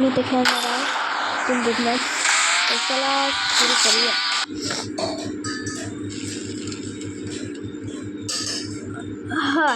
मी ते खेळणार आहे टीम मॅच, तर चला सुरू करूया. हा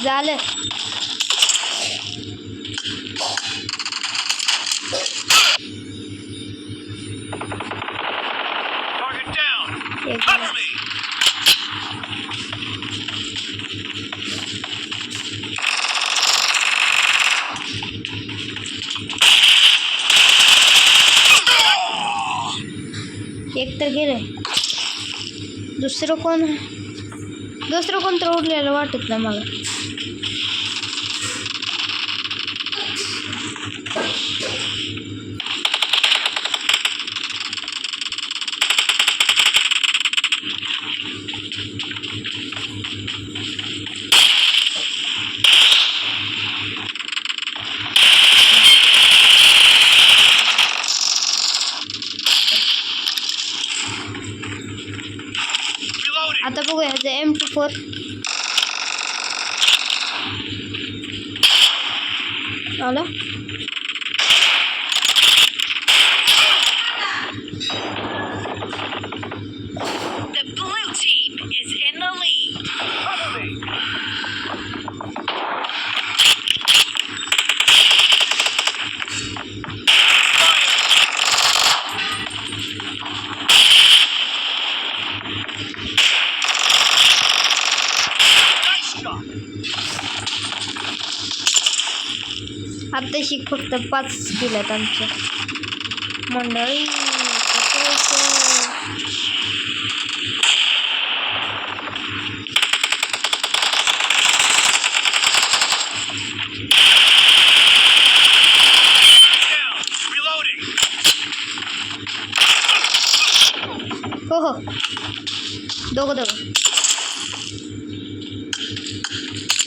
झालं. एक तर गेले, दुसरं कोण तर उरलेलं वाटत ना मला. आता बघूया M24 आला. The blue team is in the lead. आताशी फक्त 5 किल आहेत आमच्या मंडळी. हो दोघं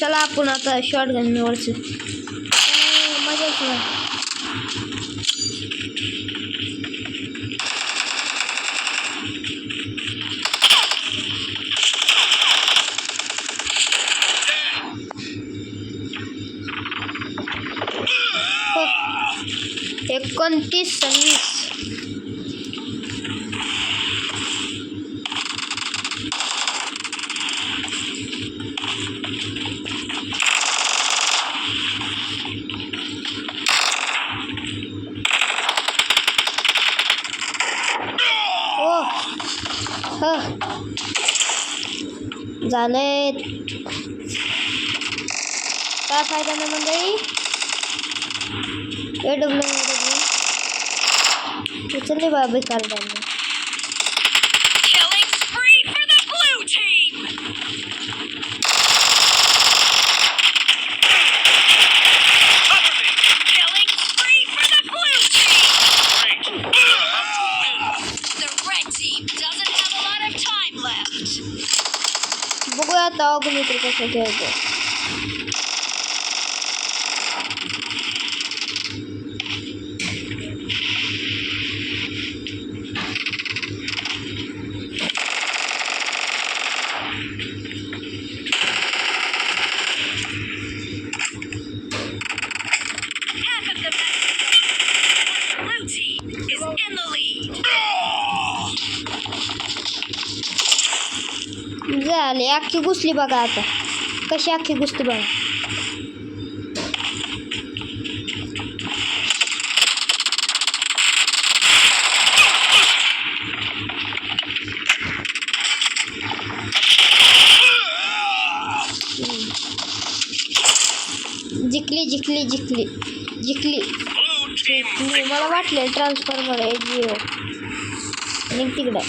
चला आपण आता शॉटगन निवडचं. मजाच नाही. हो 29-26 झालंय. काय फायदा नाही मंडळी. उचलले बाबी कार्डाने. Killing spree for the blue team. Killing spree for the blue team. The red team doesn't have a lot of time left. बघूया आता अग्नित्र कसं खेळतो. Half of the match. Blue team is in the lead. झाले. अख्खी घुसली बघा. आता कशी अख्खी घुसते बघा. जिंकली मला वाटलं ट्रान्सफॉर्मर आहे जिओ. निघ तिकडं.